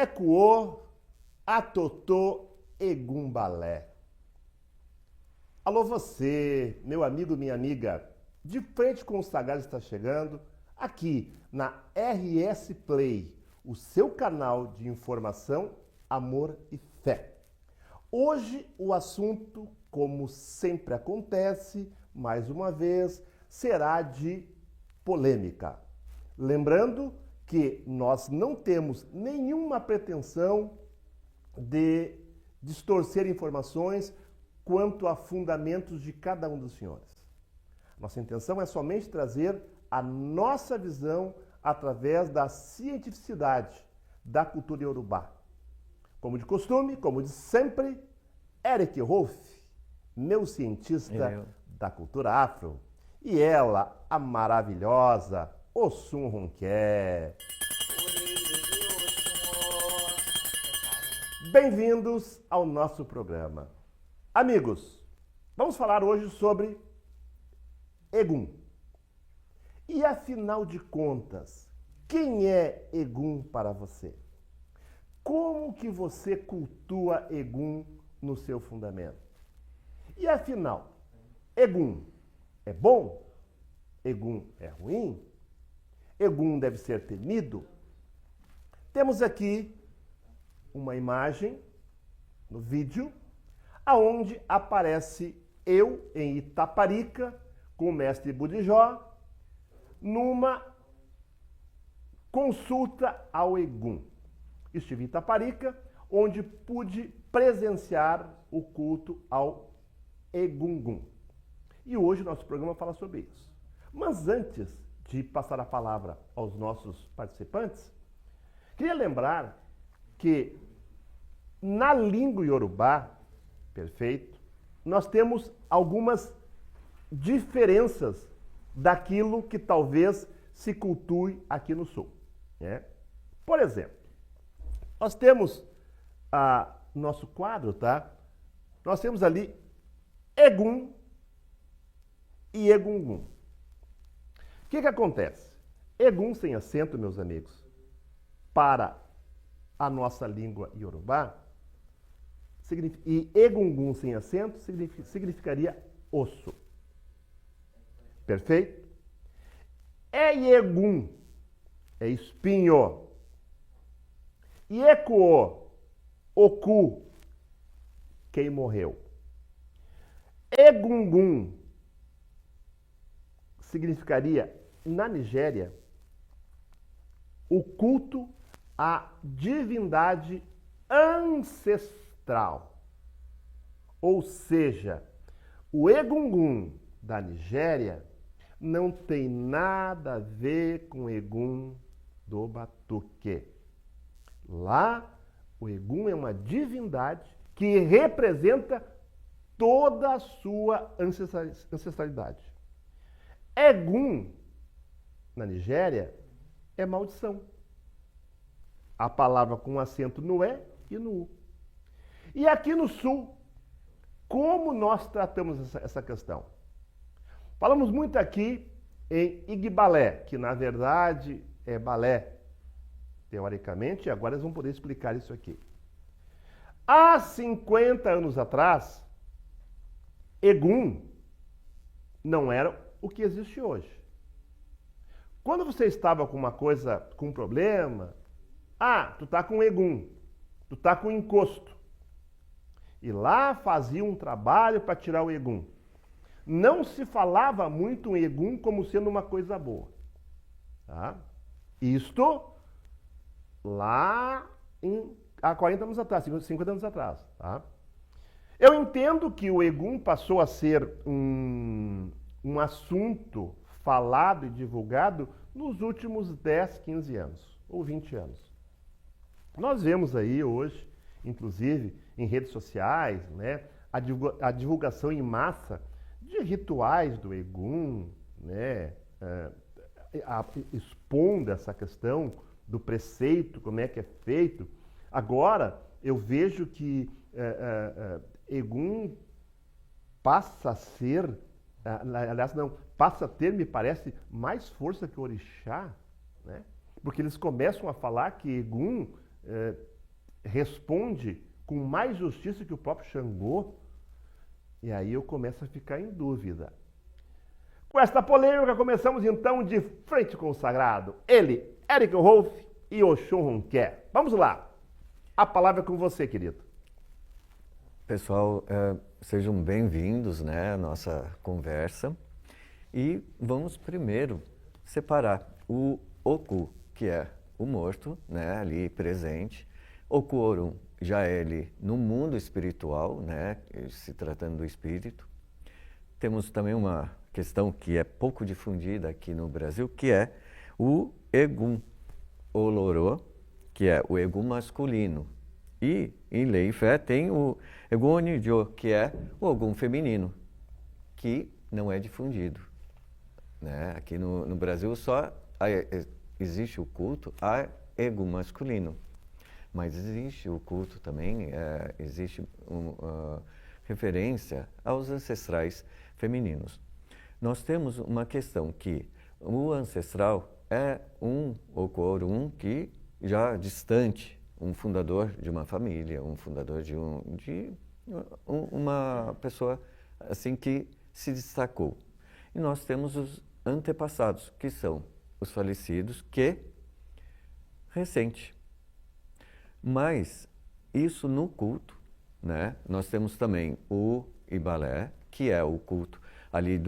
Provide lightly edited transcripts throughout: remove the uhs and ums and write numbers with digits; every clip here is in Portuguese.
Ecoô, Atotô, Egumbalé. Alô você, meu amigo, minha amiga, de frente com o Sagaz está chegando, aqui na RS Play, o seu canal de informação, amor e fé. Hoje o assunto, como sempre acontece, mais uma vez, será de polêmica. Lembrando que nós não temos nenhuma pretensão de distorcer informações quanto a fundamentos de cada um dos senhores. Nossa intenção é somente trazer a nossa visão através da cientificidade da cultura iorubá. Como de costume, como de sempre, Eric Rolf, meu cientista da cultura afro, e ela, a maravilhosa Oxum Ronqué. Bem-vindos ao nosso programa. Amigos, vamos falar hoje sobre Egum. E afinal de contas, quem é Egum para você? Como que você cultua Egum no seu fundamento? E afinal, Egum é bom? Egum é ruim? Egum deve ser temido? Temos aqui uma imagem no vídeo aonde aparece eu em Itaparica com o mestre Budijó numa consulta ao Egum. Estive em Itaparica, onde pude presenciar o culto ao Egungum. E hoje nosso programa fala sobre isso. Mas antes de passar a palavra aos nossos participantes, queria lembrar que na língua iorubá, perfeito, nós temos algumas diferenças daquilo que talvez se cultue aqui no sul, né? Por exemplo, nós temos nosso quadro, tá? Nós temos ali Egum e Egungum. O que acontece? Egum sem acento, meus amigos, para a nossa língua iorubá, e Egungum sem acento significaria osso. Perfeito? Egum é espinho. Ecoô, oku, quem morreu. Egungum significaria, na Nigéria, o culto à divindade ancestral. Ou seja, o Egungum da Nigéria não tem nada a ver com o Egum do Batuque. Lá, o Egum é uma divindade que representa toda a sua ancestralidade. Egum, na Nigéria, é maldição. A palavra com acento no E e no U. E aqui no Sul, como nós tratamos essa questão? Falamos muito aqui em Igbalé, que na verdade é balé, teoricamente, e agora eles vão poder explicar isso aqui. Há 50 anos atrás, Egum não era o que existe hoje. Quando você estava com uma coisa, com um problema, tu tá com Egum, tu tá com encosto. E lá fazia um trabalho para tirar o Egum. Não se falava muito em Egum como sendo uma coisa boa. Tá? Isto lá há 40 anos atrás, 50 anos atrás. Tá? Eu entendo que o Egum passou a ser um assunto falado e divulgado nos últimos 10, 15 anos, ou 20 anos. Nós vemos aí hoje, inclusive em redes sociais, né, a divulgação em massa de rituais do Egum, né, expondo essa questão do preceito, como é que é feito. Agora, eu vejo que Egum passa a ser, aliás, não, passa a ter, me parece, mais força que o orixá, né? Porque eles começam a falar que Egum responde com mais justiça que o próprio Xangô. E aí eu começo a ficar em dúvida. Com esta polêmica, começamos então de frente com o sagrado. Ele, Eric Rolf e Oxum Ronquer. Vamos lá. A palavra é com você, querido. Pessoal, sejam bem-vindos, né, à nossa conversa. E vamos primeiro separar o Oku, que é o morto, né, ali presente. Oku Orum, já ele no mundo espiritual, né, se tratando do espírito. Temos também uma questão que é pouco difundida aqui no Brasil, que é o Egum Olorô, que é o Egum masculino. E em Lei e Fé tem o Egum Onijô, que é o Ogum feminino, que não é difundido. Né? Aqui no Brasil só existe o culto a Egum masculino. Mas existe o culto também, existe referência aos ancestrais femininos. Nós temos uma questão que o ancestral é um Oku Orum que já distante, um fundador de uma família, um fundador de uma pessoa assim que se destacou. E nós temos os antepassados, que são os falecidos, que recente. Mas isso no culto, né? Nós temos também o Ibalé, que é o culto ali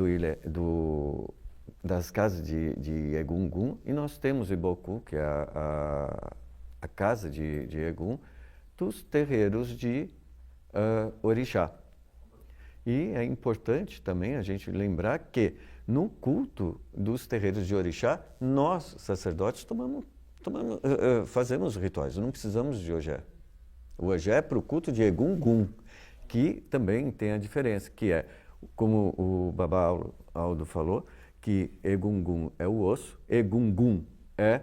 das casas de Egungun, e nós temos o Iboku, que é a casa de Egum, dos terreiros de Orixá. E é importante também a gente lembrar que no culto dos terreiros de Orixá, nós, sacerdotes, fazemos rituais, não precisamos de ogé. O ogé é para o culto de Egungun, que também tem a diferença, que é, como o Babá Aldo falou, que Egungun é o osso, Egungun é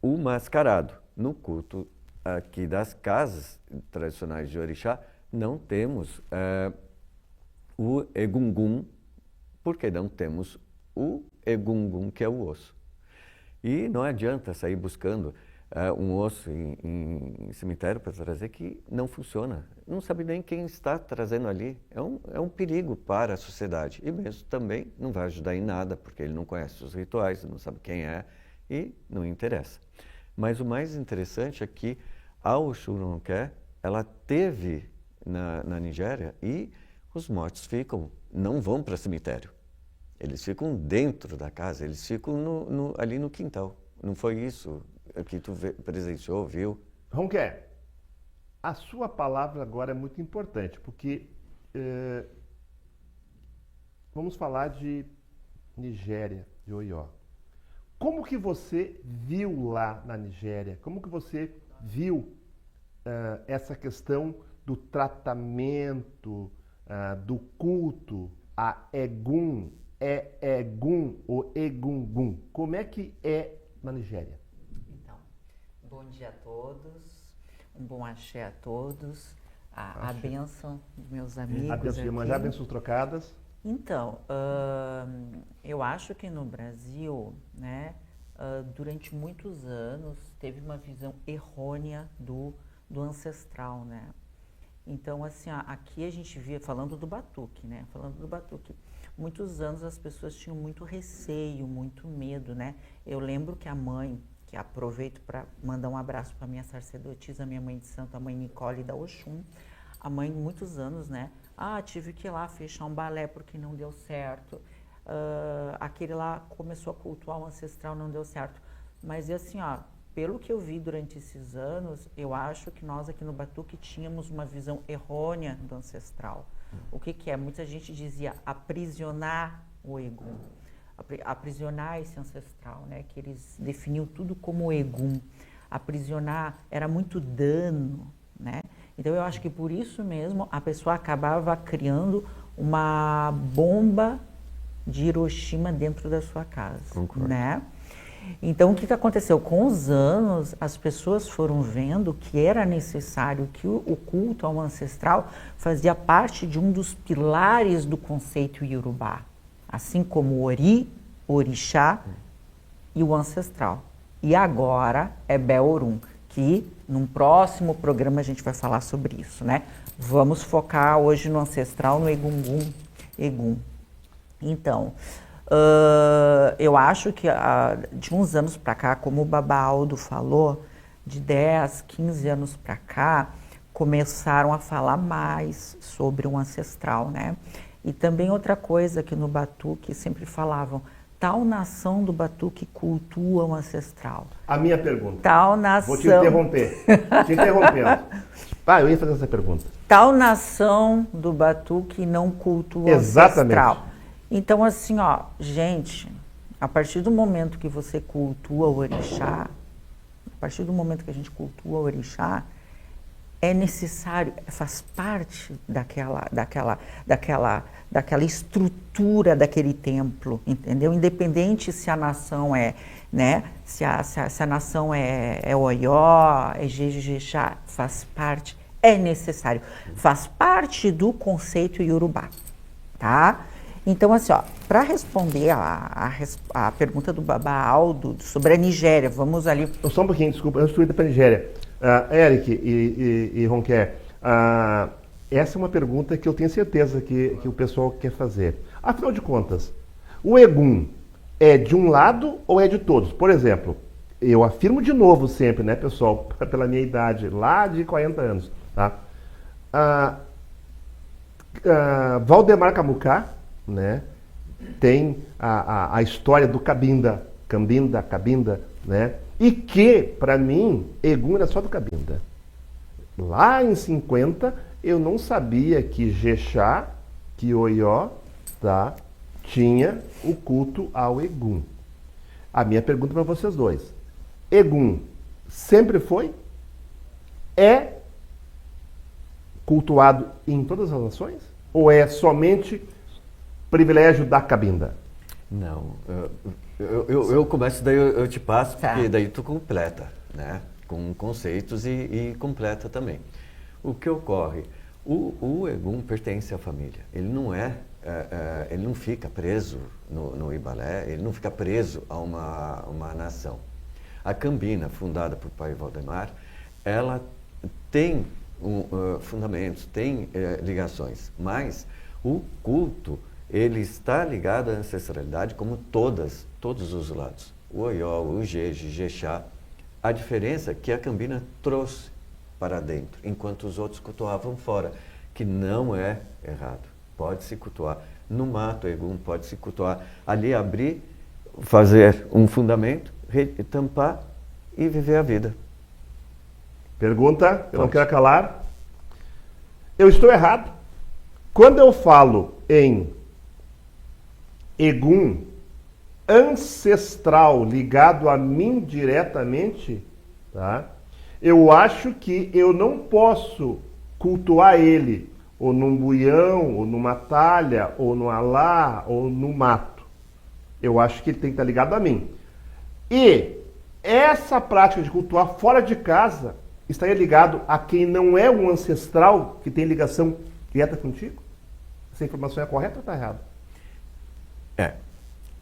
o mascarado. No culto aqui das casas tradicionais de Orixá, não temos o Egungun, porque não temos o Egungun, que é o osso. E não adianta sair buscando um osso em cemitério para trazer, que não funciona. Não sabe nem quem está trazendo ali. É um perigo para a sociedade. E mesmo também não vai ajudar em nada, porque ele não conhece os rituais, não sabe quem é e não interessa. Mas o mais interessante é que a Oxum Ronquer, ela teve na Nigéria, e os mortos não vão para o cemitério. Eles ficam dentro da casa, eles ficam ali no quintal. Não foi isso que tu presenciou, viu? Ronquer, a sua palavra agora é muito importante, porque vamos falar de Nigéria, de Oió. Como que você viu lá na Nigéria? Como que você viu essa questão do tratamento, do culto a Egum, Egum ou Egungun? Como é que é na Nigéria? Então, bom dia a todos, um bom axé a todos, a bênção dos meus amigos. A bênção de Iemanjá, bênçãos trocadas. Então, eu acho que no Brasil, né, durante muitos anos, teve uma visão errônea do ancestral, né? Então, assim, aqui a gente via, falando do batuque, né? Falando do batuque, muitos anos as pessoas tinham muito receio, muito medo, né? Eu lembro que a mãe, que aproveito para mandar um abraço para minha sacerdotisa, minha mãe de santo, a mãe Nicole da Oxum, a mãe, muitos anos, né? Tive que ir lá fechar um balé porque não deu certo. Aquele lá começou a cultuar o ancestral, não deu certo. Mas, assim, pelo que eu vi durante esses anos, eu acho que nós aqui no Batuque tínhamos uma visão errônea do ancestral. O que é? Muita gente dizia aprisionar o Egum, aprisionar esse ancestral, né? Que eles definiam tudo como Egum. Aprisionar era muito dano, né? Então eu acho que por isso mesmo a pessoa acabava criando uma bomba de Hiroshima dentro da sua casa, né? Então, o que aconteceu? Com os anos, as pessoas foram vendo que era necessário, que o culto ao ancestral fazia parte de um dos pilares do conceito Yorubá, assim como o Ori, Orixá e o ancestral. E agora é Beorum, que num próximo programa a gente vai falar sobre isso, né? Vamos focar hoje no ancestral, no Egum. Então, eu acho que de uns anos para cá, como o Baba Aldo falou, de 10, 15 anos para cá, começaram a falar mais sobre o ancestral, né? E também outra coisa que no Batuque sempre falavam, tal nação do Batuque cultua o ancestral. A minha pergunta. Tal nação... Vou te interromper. Te interrompendo. Eu ia fazer essa pergunta. Tal nação do Batuque não cultua o Exatamente. ancestral. Então, assim, ó, gente, a partir do momento que você cultua o orixá, a partir do momento que a gente cultua o orixá, é necessário, faz parte daquela estrutura daquele templo, entendeu? Independente se a nação é, né? Se a nação é Oió, é Jejexá, faz parte, é necessário. Faz parte do conceito Yorubá, tá? Então, assim, ó, para responder a pergunta do Baba Aldo sobre a Nigéria, vamos ali... Só um pouquinho, desculpa, antes de ir para a Nigéria. Eric e Ronquer, essa é uma pergunta que eu tenho certeza que o pessoal quer fazer. Afinal de contas, o Egum é de um lado ou é de todos? Por exemplo, eu afirmo de novo sempre, né, pessoal, pela minha idade, lá de 40 anos, tá? Valdemar Camucá, né, tem a história do Cabinda, né? E que, para mim, Egum era só do Cabinda. Lá em 50, eu não sabia que Jexá, que Oió, tá, tinha o culto ao Egum. A minha pergunta para vocês dois. Egum sempre foi? É cultuado em todas as nações? Ou é somente privilégio da Cabinda? Não, eu começo, daí eu te passo, porque daí tu completa, né? Com conceitos e completa também. O que ocorre? O Egum pertence à família. Ele não ele não fica preso no Ibalé, ele não fica preso a uma nação. A Cambina, fundada por Pai Valdemar, ela tem fundamentos, tem ligações, mas o culto ele está ligado à ancestralidade como todos os lados. O Oió, o Jeje, Jexá. A diferença é que a Cambina trouxe para dentro, enquanto os outros cultuavam fora, que não é errado. Pode-se cultuar no mato, Egum, pode-se cultuar ali, abrir, fazer um fundamento, tampar e viver a vida. Pergunta, eu não quero calar. Eu estou errado. Quando eu falo em Egum ancestral ligado a mim diretamente, tá? Eu acho que eu não posso cultuar ele ou num buião, ou numa talha, ou no alá, ou no mato. Eu acho que ele tem que estar ligado a mim. E essa prática de cultuar fora de casa estaria ligado a quem não é um ancestral que tem ligação direta contigo? Essa informação é correta ou está errada?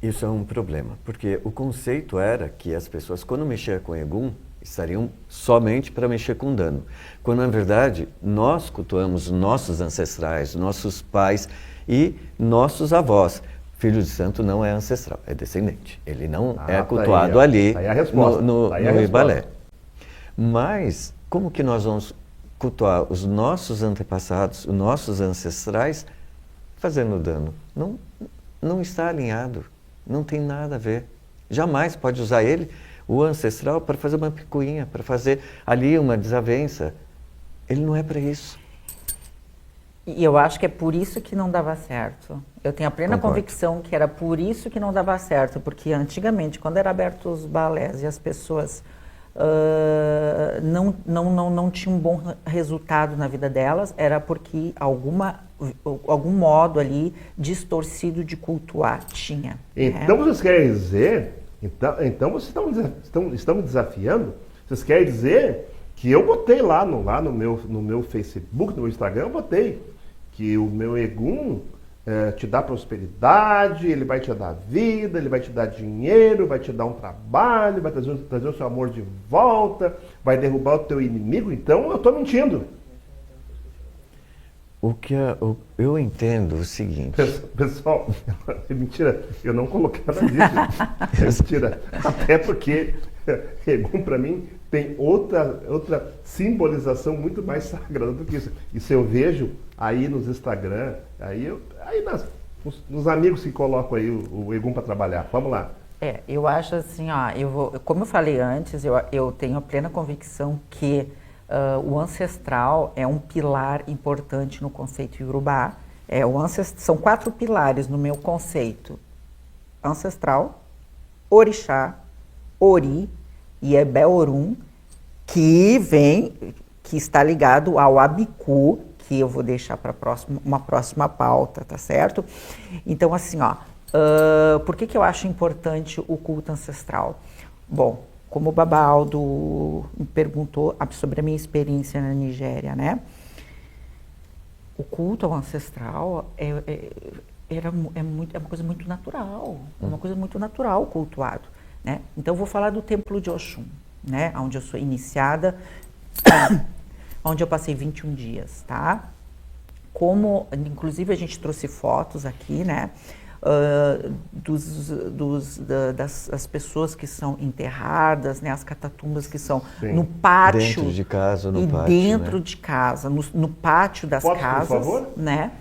Isso é um problema, porque o conceito era que as pessoas, quando mexiam com Egum, estariam somente para mexer com dano. Quando, na verdade, nós cultuamos nossos ancestrais, nossos pais e nossos avós. Filho de santo não é ancestral, é descendente. Ele não é cultuado ali no Ibalé. Mas, como que nós vamos cultuar os nossos antepassados, os nossos ancestrais, fazendo dano? Não está alinhado. Não tem nada a ver. Jamais pode usar ele, o ancestral, para fazer uma picuinha, para fazer ali uma desavença. Ele não é para isso. E eu acho que é por isso que não dava certo. Eu tenho a plena convicção que era por isso que não dava certo, porque antigamente, quando era aberto os balés e as pessoas não tinham um bom resultado na vida delas, era porque algum modo ali distorcido de cultuar tinha. Então vocês querem dizer, então vocês estão me desafiando, vocês querem dizer que eu botei no meu Facebook, no meu Instagram, eu botei que o meu Egum te dar prosperidade, ele vai te dar vida, ele vai te dar dinheiro, vai te dar um trabalho, vai trazer o seu amor de volta, vai derrubar o teu inimigo. Então eu estou mentindo. Eu entendo o seguinte. Pessoal, é mentira, eu não coloquei nada disso. É mentira. Até porque Egum, para mim, tem outra simbolização muito mais sagrada do que isso. Isso eu vejo aí nos Instagram, nos amigos que colocam aí o Egum para trabalhar. Vamos lá. Eu acho assim, como eu falei antes, eu tenho a plena convicção que o ancestral é um pilar importante no conceito Yorubá. São 4 pilares no meu conceito: ancestral, orixá, ori e Ebé-Orum, que está ligado ao Abiku, que eu vou deixar para uma próxima pauta, tá certo? Então, assim, por que eu acho importante o culto ancestral? Bom, como o Baba Aldo me perguntou sobre a minha experiência na Nigéria, né? O culto ao ancestral é uma coisa muito natural, é uma coisa muito natural cultuado, né? Então eu vou falar do Templo de Oxum, né? Onde eu sou iniciada, onde eu passei 21 dias, tá? Inclusive a gente trouxe fotos aqui, né? Das pessoas que são enterradas, né, as catatumbas que são no pátio, dentro de casa, dentro de casa, no pátio das casas, por favor? Né,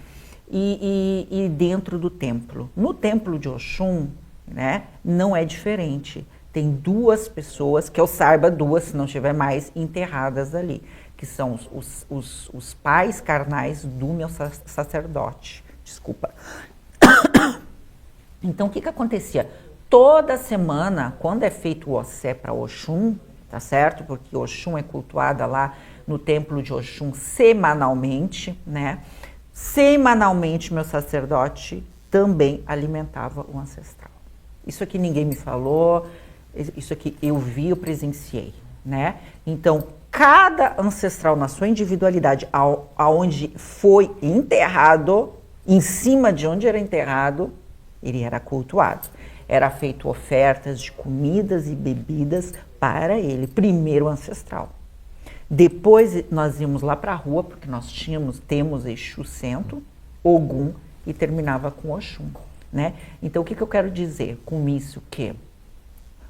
e dentro do templo. No templo de Oxum, né, não é diferente. Tem 2 pessoas, que eu saiba 2, se não tiver mais, enterradas ali, que são os pais carnais do meu sacerdote. Desculpa. Então, o que acontecia? Toda semana, quando é feito o Ossé para Oxum, tá certo? Porque Oxum é cultuada lá no templo de Oxum semanalmente, né? Semanalmente, meu sacerdote também alimentava o ancestral. Isso aqui ninguém me falou, isso aqui eu vi, eu presenciei, né? Então, cada ancestral na sua individualidade, aonde foi enterrado, em cima de onde era enterrado, ele era cultuado. Era feito ofertas de comidas e bebidas para ele, primeiro ancestral. Depois nós íamos lá para a rua, porque nós temos Exu Centro, Ogum, e terminava com Oxum, né? Então o que eu quero dizer com isso? Que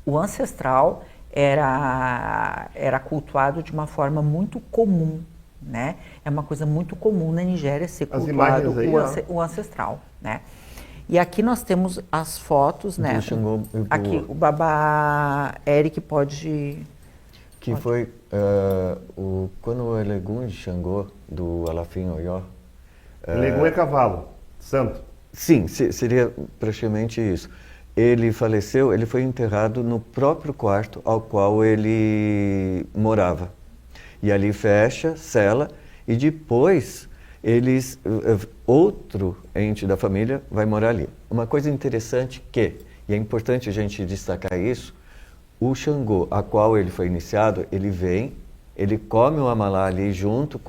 o ancestral era cultuado de uma forma muito comum, né? É uma coisa muito comum na Nigéria ser cultuado o ancestral, né? E aqui nós temos as fotos, né? Aqui o Baba Eric pode... Que foi quando o Elegum de Xangô, do Alafim Oió... Elegum é cavalo, santo. Sim, seria praticamente isso. Ele faleceu, ele foi enterrado no próprio quarto ao qual ele morava. E ali fecha, sela, e depois outro ente da família vai morar ali. Uma coisa interessante e é importante a gente destacar isso, o Xangô, a qual ele foi iniciado, ele vem, ele come o amalá ali junto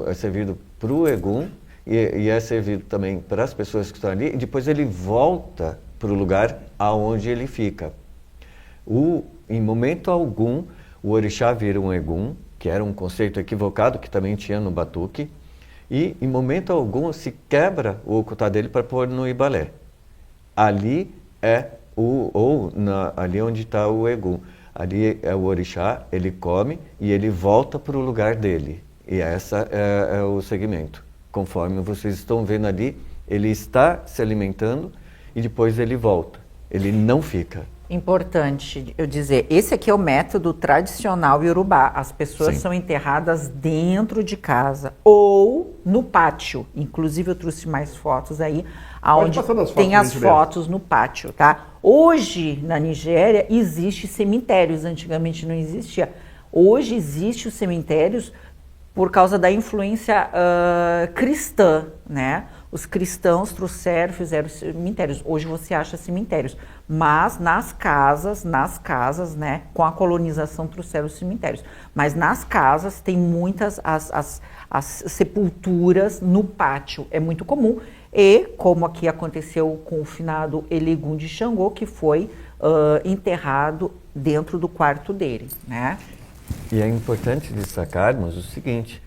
é servido para o Egum e é servido também para as pessoas que estão ali, e depois ele volta para o lugar aonde ele fica. Em momento algum, o orixá vira um Egum, que era um conceito equivocado que também tinha no Batuque, e em momento algum se quebra o ocutá dele para pôr no Ibalé. Ali ali onde está o Egum. Ali é o orixá, ele come e ele volta para o lugar dele. E essa é o segmento. Conforme vocês estão vendo ali, ele está se alimentando e depois ele volta. Ele não fica. Importante eu dizer, esse aqui é o método tradicional iorubá. As pessoas Sim. são enterradas dentro de casa ou no pátio. Inclusive eu trouxe mais fotos aí, onde tem as fotos no pátio, tá? Hoje, na Nigéria, existe cemitérios. Antigamente não existia. Hoje existe os cemitérios por causa da influência cristã, né? Os cristãos fizeram cemitérios. Hoje você acha cemitérios, mas nas casas, né, com a colonização trouxeram os cemitérios. Mas nas casas tem muitas as sepulturas no pátio. É muito comum. E, como aqui aconteceu com o finado Eligum de Xangô, que foi enterrado dentro do quarto dele, né? E é importante destacarmos o seguinte,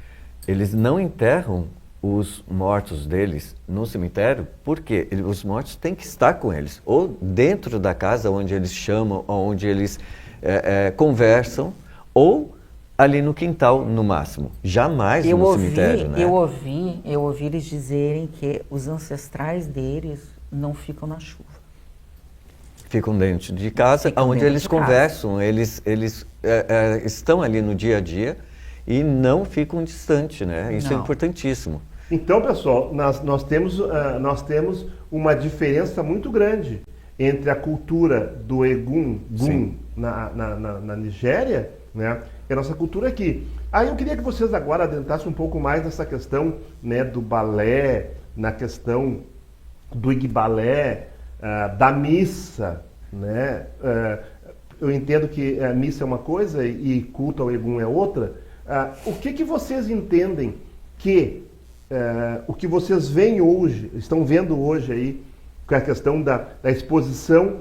eles não enterram os mortos deles no cemitério, porque os mortos têm que estar com eles, ou dentro da casa onde eles chamam, onde eles conversam, ou ali no quintal, no máximo. Jamais no cemitério, né? Eu ouvi eles dizerem que os ancestrais deles não ficam na chuva. Ficam dentro de casa, onde eles conversam, eles estão ali no dia a dia e não ficam distantes, né? Isso é importantíssimo. Então, pessoal, nós temos uma diferença muito grande entre a cultura do Egun na Nigéria, né, e a nossa cultura aqui. Aí eu queria que vocês agora adentrassem um pouco mais nessa questão, né, do balé, na questão do igbalé, da missa, né? Eu entendo que a missa é uma coisa e culto ao Egun é outra. O que vocês entendem que o que vocês veem hoje, estão vendo hoje aí, com a questão da exposição,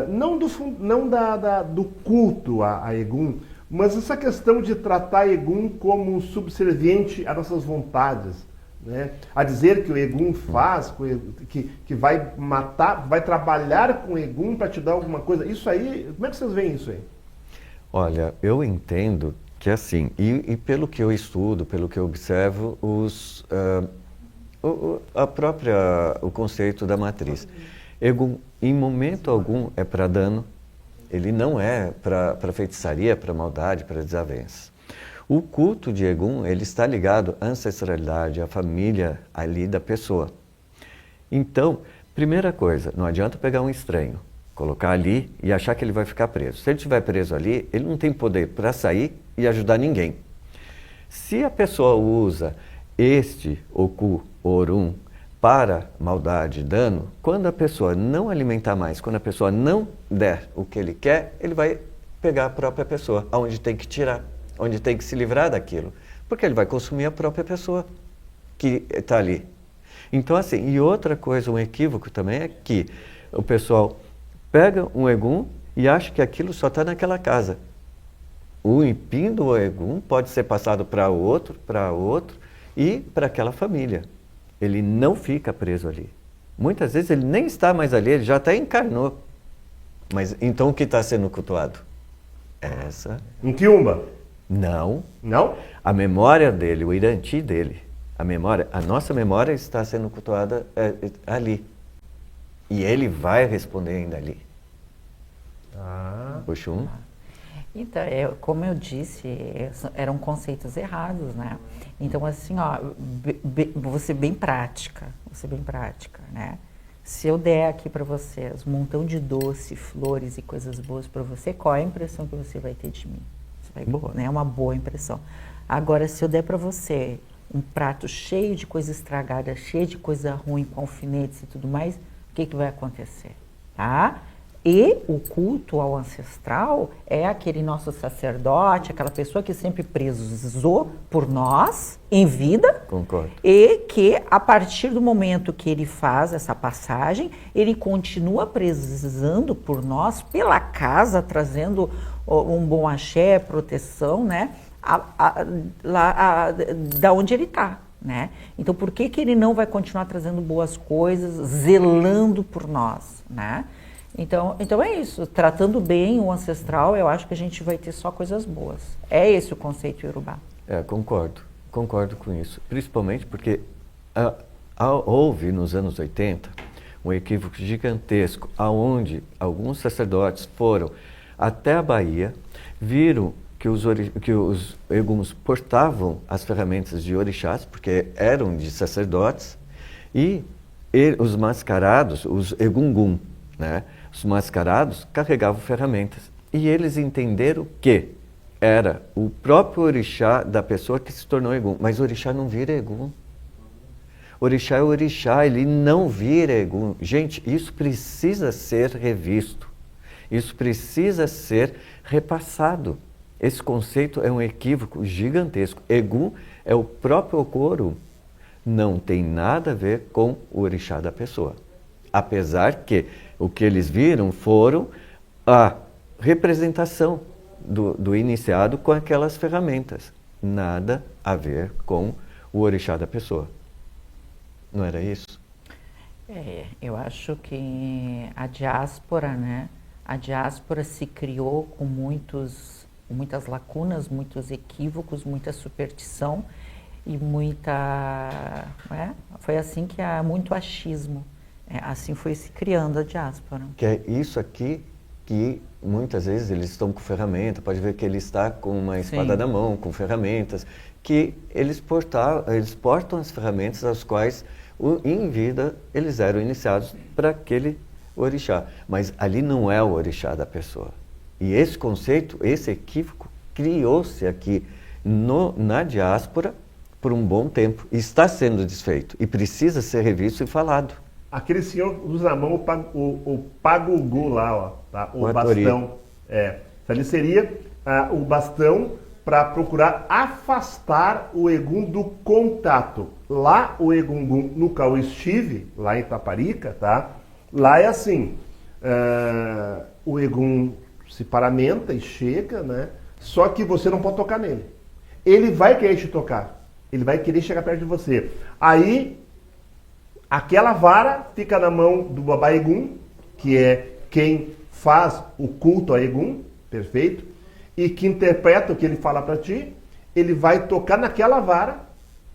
não do culto a Egun, mas essa questão de tratar Egun como subserviente às nossas vontades, né? A dizer que o Egun faz, que vai matar, vai trabalhar com o Egun para te dar alguma coisa. Isso aí, como é que vocês veem isso aí? Olha, eu entendo que assim, e pelo que eu estudo, pelo que eu observo, o conceito da matriz. Egun, em momento algum, é para dano, ele não é para feitiçaria, para maldade, para desavenças. O culto de Egun, ele está ligado à ancestralidade, à família ali da pessoa. Então, primeira coisa, não adianta pegar um estranho, colocar ali e achar que ele vai ficar preso. Se ele estiver preso ali, ele não tem poder para sair e ajudar ninguém. Se a pessoa usa este Oku, Orun, para maldade e dano, quando a pessoa não alimentar mais, quando a pessoa não der o que ele quer, ele vai pegar a própria pessoa, aonde tem que tirar, onde tem que se livrar daquilo, porque ele vai consumir a própria pessoa que está ali. Então assim, e outra coisa, um equívoco também é que o pessoal pega um Egun e acha que aquilo só está naquela casa. O empim do Egun pode ser passado para outro e para aquela família. Ele não fica preso ali. Muitas vezes ele nem está mais ali, ele já até encarnou. Mas então o que está sendo cultuado? Essa. Um quiumba? Não. Não? A memória dele, o iranti dele, a nossa memória está sendo cultuada ali. E ele vai responder ainda ali. Oxum. Então, como eu disse, eram conceitos errados, né? Então, assim, ó, vou ser bem prática, né? Se eu der aqui para vocês um montão de doce, flores e coisas boas para você, qual é a impressão que você vai ter de mim? Você vai, boa, né? Uma boa impressão. Agora, se eu der para você um prato cheio de coisa estragada, cheio de coisa ruim, com alfinetes e tudo mais, o que vai acontecer? Tá? E o culto ao ancestral é aquele nosso sacerdote, aquela pessoa que sempre prezou por nós em vida. Concordo. E que a partir do momento que ele faz essa passagem, ele continua prezando por nós pela casa, trazendo um bom axé, proteção, né? Da onde ele está, né? Então, por que ele não vai continuar trazendo boas coisas, zelando por nós, né? Então é isso, tratando bem o ancestral, eu acho que a gente vai ter só coisas boas. É esse o conceito iorubá. Concordo com isso. Principalmente porque houve nos anos 80 um equívoco gigantesco, onde alguns sacerdotes foram até a Bahia, viram que os eguns portavam as ferramentas de orixás, porque eram de sacerdotes, e os mascarados, os egungun, né? Os mascarados carregavam ferramentas. E eles entenderam que era o próprio orixá da pessoa que se tornou Egum. Mas o orixá não vira Egum. Orixá é orixá, ele não vira Egum. Gente, isso precisa ser revisto. Isso precisa ser repassado. Esse conceito é um equívoco gigantesco. Egum é o próprio Okoro não tem nada a ver com o orixá da pessoa. Apesar que o que eles viram foram a representação do iniciado com aquelas ferramentas. Nada a ver com o orixá da pessoa. Não era isso? Eu acho que a diáspora, né? A diáspora se criou com muitas lacunas, muitos equívocos, muita superstição e foi assim que há muito achismo. Assim foi se criando a diáspora. Que é isso aqui que muitas vezes eles estão com ferramenta, pode ver que ele está com uma espada Sim. na mão, com ferramentas, que eles portam as ferramentas às quais em vida eles eram iniciados para aquele orixá. Mas ali não é o orixá da pessoa. E esse conceito, esse equívoco, criou-se aqui na diáspora por um bom tempo. E está sendo desfeito e precisa ser revisto e falado. Aquele senhor usa na mão o pagugu lá, ó, tá? O bastão. Isso ali seria o bastão para procurar afastar o egum do contato. Lá o egungun, no qual eu estive, lá em Taparica, tá? Lá é assim, o egum se paramenta e chega, né? Só que você não pode tocar nele. Ele vai querer te tocar. Ele vai querer chegar perto de você. Aí, aquela vara fica na mão do Babá Egum, que é quem faz o culto a Egum, perfeito, e que interpreta o que ele fala para ti. Ele vai tocar naquela vara,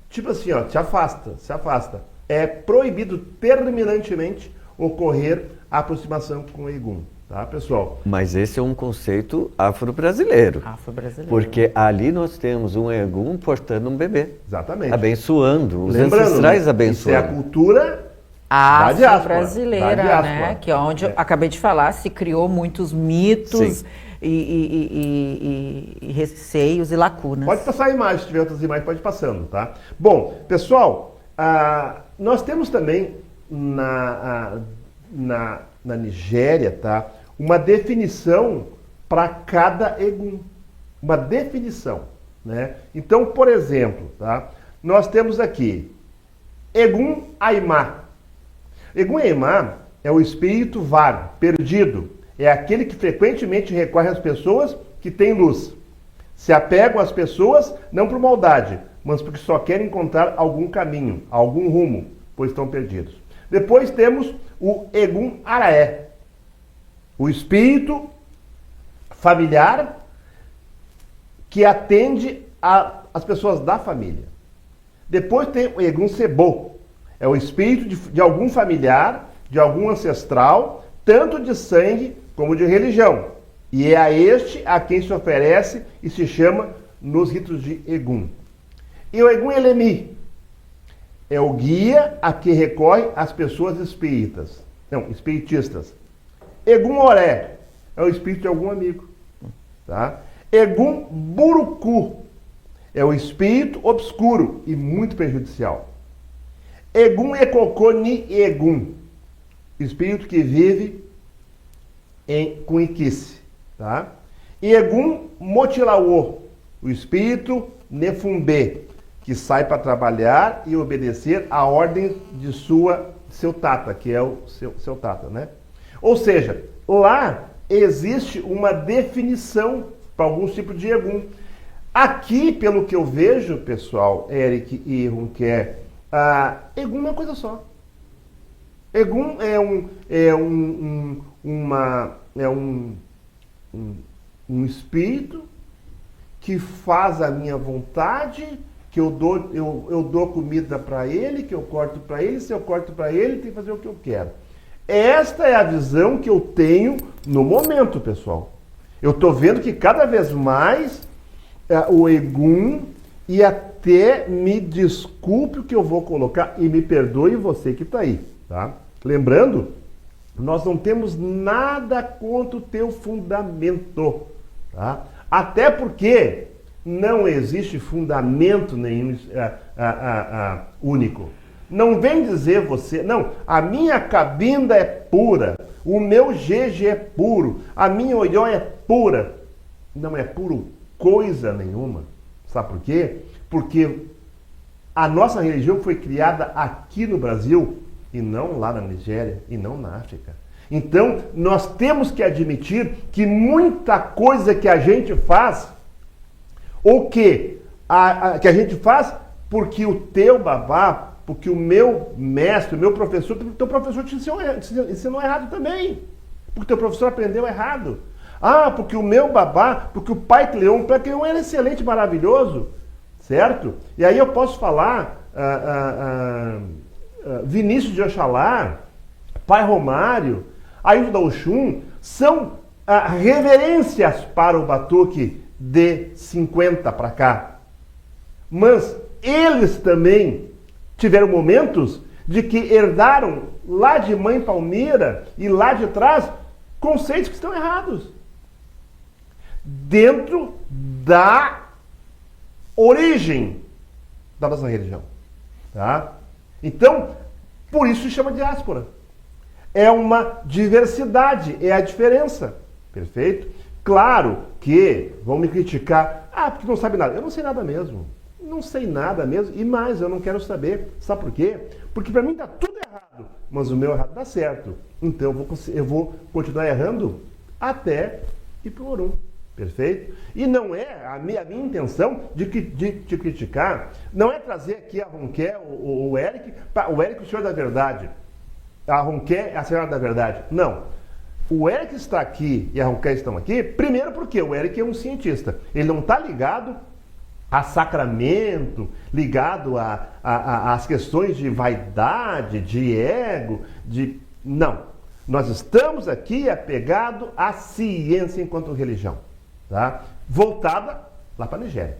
tipo assim, ó, te afasta, se afasta. É proibido terminantemente ocorrer a aproximação com o Egum, tá, pessoal? Mas esse é um conceito afro-brasileiro. Afro-brasileiro. Porque ali nós temos um Egum portando um bebê. Exatamente. Abençoando, os Lembrando, ancestrais né, abençoando. isso é a cultura da diáspora, Afro-brasileira, né? Que é onde eu acabei de falar, se criou muitos mitos e receios e lacunas. Pode passar a imagem, se tiver outras imagens, pode ir passando, tá? Bom, pessoal, nós temos também na Nigéria, tá? Uma definição para cada Egum. Uma definição, né? Então, por exemplo, tá? Nós temos aqui Egum Aimá. Egum Aimá é o espírito vago, perdido. É aquele que frequentemente recorre às pessoas que têm luz. Se apegam às pessoas não por maldade, mas porque só querem encontrar algum caminho, algum rumo, pois estão perdidos. Depois temos o Egum Araé, o espírito familiar que atende as pessoas da família. Depois tem o Egum Sebô, é o espírito de algum familiar, de algum ancestral, tanto de sangue como de religião. E é a este a quem se oferece e se chama nos ritos de Egum. E o Egum Elemi é o guia a que recorre as pessoas espiritistas. Egum Oré é o espírito de algum amigo. Tá? Egum Buruku é o espírito obscuro e muito prejudicial. Egum Ekokoni Egum, espírito que vive com Iquice. Tá? E Egum Motilaô, o espírito Nefumbê, que sai para trabalhar e obedecer a ordem de seu tata, que é o seu tata, né? Ou seja, lá existe uma definição para alguns tipos de Egum. Aqui, pelo que eu vejo, pessoal, Eric e Runquer, Egum é uma coisa só. Egum é um espírito que faz a minha vontade, que eu dou comida para ele, que eu corto para ele, se eu corto para ele, tem que fazer o que eu quero. Esta é a visão que eu tenho no momento, pessoal. Eu estou vendo que cada vez mais o Egum, e até me desculpe o que eu vou colocar, e me perdoe você que está aí, tá? Lembrando, nós não temos nada contra o teu fundamento, tá? Até porque não existe fundamento nenhum único. Não vem dizer você, não, a minha cabinda é pura, o meu GG é puro, a minha Oió é pura. Não é puro coisa nenhuma. Sabe por quê? Porque A nossa religião foi criada aqui no Brasil e não lá na Nigéria e não na África. Então, nós temos que admitir que muita coisa que a gente faz, ou que a gente faz porque o teu babá, porque o meu mestre, o meu professor, o teu professor te ensinou errado também. Porque o teu professor aprendeu errado. Ah, porque o meu babá, porque o pai Cleon era excelente, maravilhoso, certo? E aí eu posso falar Vinícius de Oxalá, Pai Romário, Ailton da Oxum, são reverências para o batuque de 50 para cá. Mas eles também tiveram momentos de que herdaram lá de Mãe Palmira e lá de trás conceitos que estão errados. Dentro da origem da nossa religião. Tá? Então, por isso se chama diáspora. É uma diversidade, é a diferença. Perfeito? Claro que vão me criticar. Ah, porque não sabe nada. Eu não sei nada mesmo. Não sei nada mesmo. E mais, eu não quero saber. Sabe por quê? Porque para mim está tudo errado. Mas o meu errado dá certo. Então eu vou continuar errando até ir para o Orum. Perfeito? E não é a minha intenção de te criticar, não é trazer aqui a Ronqué, o Eric, o Eric, o senhor da verdade. A Ronqué é a senhora da verdade. Não. O Eric está aqui e a Ronqué estão aqui, primeiro porque o Eric é um cientista. Ele não está ligado a sacramento, ligado às questões de vaidade, de ego, Não. Nós estamos aqui apegados à ciência enquanto religião. Tá? Voltada lá para a Nigéria.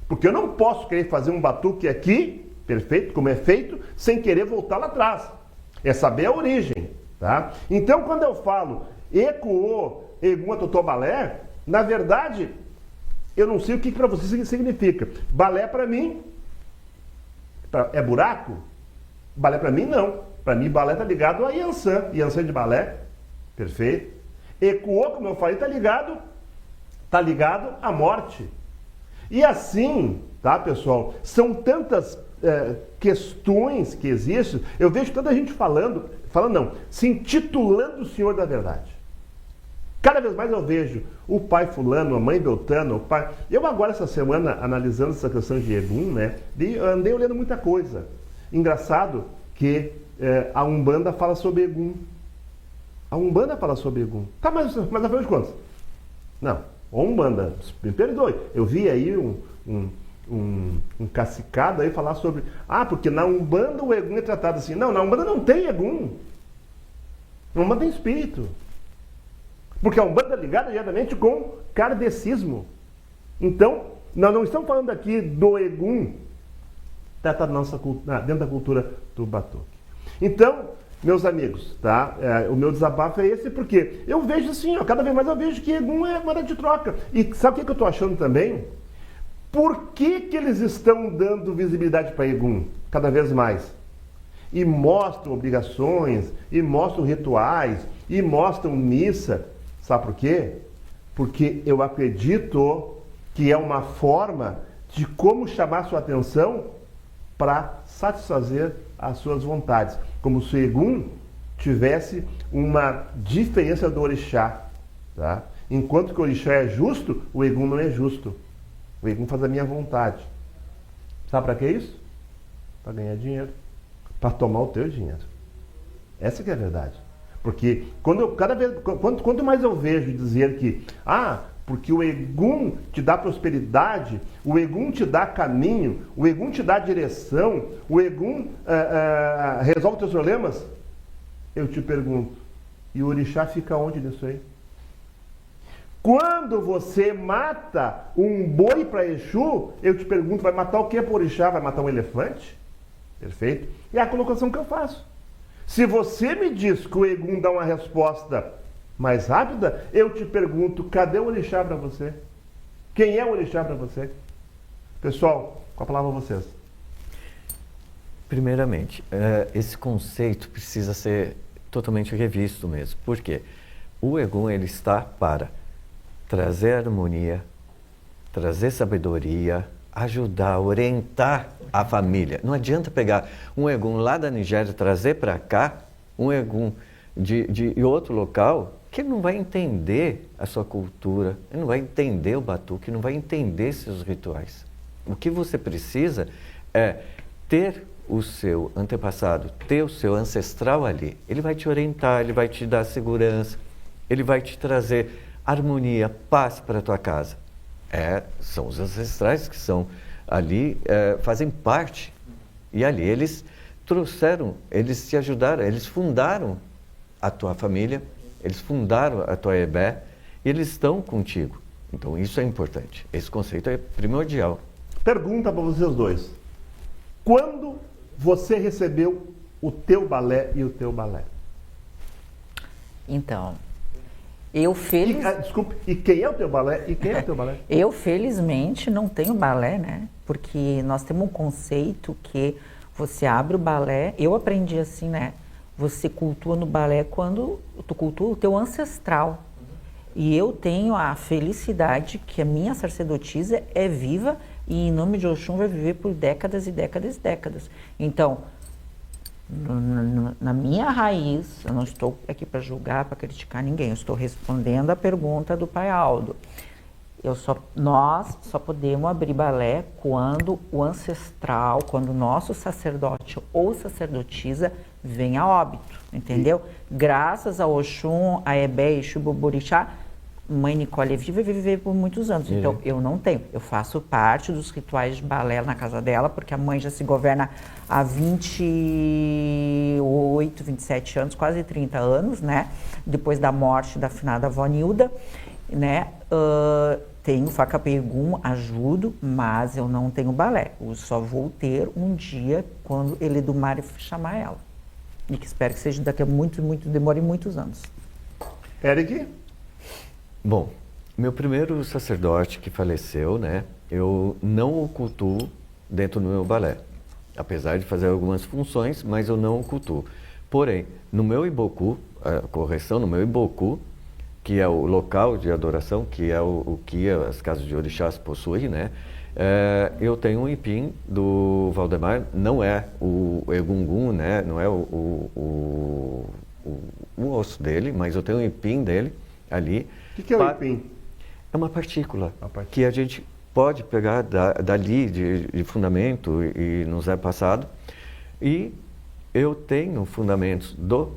Porque eu não posso querer fazer um batuque aqui, perfeito, como é feito, sem querer voltar lá atrás. É saber a origem. Tá? Então, quando eu falo Ekuô, Egum, Atotô, Balé, na verdade, eu não sei o que para você significa. Balé para mim é buraco? Balé para mim não. Para mim, balé está ligado a Yansan. Yansan de balé. Perfeito. Ekuô, como eu falei, está ligado à morte. E assim, tá, pessoal? São tantas questões que existem. Eu vejo tanta gente se intitulando o Senhor da Verdade. Cada vez mais eu vejo o pai fulano, a mãe beltano, o pai... Eu agora, essa semana, analisando essa questão de Egum, né, andei olhando muita coisa. Engraçado que a Umbanda fala sobre Egum. A Umbanda fala sobre Egum. Tá, mas afinal de contas? Não. Umbanda, me perdoe. Eu vi aí um cacicado aí falar sobre... Ah, porque na Umbanda o Egum é tratado assim. Não, na Umbanda não tem Egum. Na Umbanda tem espírito. Porque a Umbanda é ligada diretamente com kardecismo. Então, nós não estamos falando aqui do Egum tratado dentro da cultura do batuque. Então, meus amigos, tá? O meu desabafo é esse, porque eu vejo assim, cada vez mais eu vejo que Egum é moeda de troca. E sabe o que eu estou achando também? Por que eles estão dando visibilidade para Egum cada vez mais? E mostram obrigações, e mostram rituais, e mostram missa. Sabe por quê? Porque eu acredito que é uma forma de como chamar sua atenção para satisfazer as suas vontades. Como se o Egum tivesse uma diferença do orixá. Tá? Enquanto que o orixá é justo, o Egum não é justo. O Egum faz a minha vontade. Sabe para que isso? Para ganhar dinheiro. Para tomar o teu dinheiro. Essa que é a verdade. Porque quanto mais eu vejo dizer que porque o Egum te dá prosperidade, o Egum te dá caminho, o Egum te dá direção, o Egum resolve os teus problemas, eu te pergunto, e o orixá fica onde nisso aí? Quando você mata um boi para Exu, eu te pergunto, vai matar o que para o orixá? Vai matar um elefante? Perfeito? E é a colocação que eu faço. Se você me diz que o Egum dá uma resposta mais rápida, eu te pergunto, cadê o orixá para você? Quem é o orixá para você? Pessoal, com a palavra a vocês. Primeiramente, esse conceito precisa ser totalmente revisto mesmo. Por quê? O Egum ele está para trazer harmonia, trazer sabedoria, ajudar, orientar a família. Não adianta pegar um Egum lá da Nigéria, trazer para cá, um Egum de outro local, que ele não vai entender a sua cultura, ele não vai entender o batuque, não vai entender seus rituais. O que você precisa é ter o seu antepassado, ter o seu ancestral ali. Ele vai te orientar, ele vai te dar segurança, ele vai te trazer harmonia, paz para a tua casa. São os ancestrais que são ali, fazem parte. E ali eles trouxeram, eles te ajudaram, eles fundaram a tua família, eles fundaram a tua EBE e eles estão contigo. Então isso é importante, esse conceito é primordial. Pergunta para vocês dois. Quando você recebeu o teu balé e o teu balé? Então, eu Desculpe, e quem é o teu balé e quem é o teu balé? Eu felizmente não tenho balé, né? Porque nós temos um conceito que você abre o balé, eu aprendi assim, né? Você cultua no balé quando tu cultua o teu ancestral. E eu tenho a felicidade que a minha sacerdotisa é viva e em nome de Oxum vai viver por décadas e décadas e décadas. Então, na minha raiz, eu não estou aqui para julgar, para criticar ninguém, eu estou respondendo a pergunta do pai Aldo. Nós só podemos abrir balé quando o ancestral, quando o nosso sacerdote ou sacerdotisa vem a óbito, entendeu? Graças a Oxum, a Ebé, Exu, Boborixá, Mãe Nicole é viva e vai viver por muitos anos. Então, eu não tenho. Eu faço parte dos rituais de balé na casa dela, porque a mãe já se governa há 28, 27 anos, quase 30 anos, né? Depois da morte da finada avó Nilda, né? Tenho faca pegum, ajudo, mas eu não tenho balé. Eu só vou ter um dia quando ele do mar chamar ela. E que espero que seja daqui a demore muitos anos. Eric? Bom, meu primeiro sacerdote que faleceu, né, eu não o cultuo dentro do meu balé. Apesar de fazer algumas funções, mas eu não o cultuo. Porém, no meu iboku, no meu iboku, que é o local de adoração, que é o que as casas de orixás possuem, né, eu tenho um ipim do Valdemar, não é o Egungun, né, não é o osso dele, mas eu tenho um ipim dele ali. O que é o ipim? É uma partícula que a gente pode pegar dali de fundamento e nos é passado. E eu tenho fundamentos do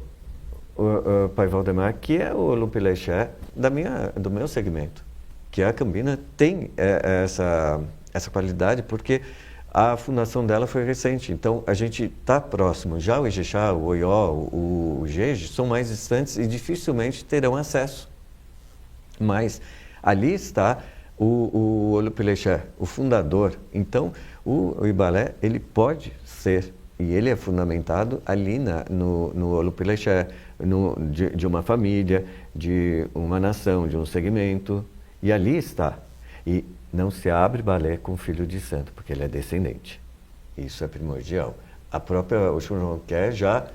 Pai Valdemar, que é o Lupilexé do meu segmento. Que a Cambina tem essa qualidade porque a fundação dela foi recente. Então, a gente está próximo. Já o Ijexá, o Oió, o Jeje são mais distantes e dificilmente terão acesso. Mas ali está o Olupilexé, o fundador. Então, o Ibalé, ele pode ser, e ele é fundamentado ali no Olupilexé, de uma família, de uma nação, de um segmento. E ali está. E não se abre balé com filho de santo, porque ele é descendente. Isso é primordial. A própria Oxum Ronqué já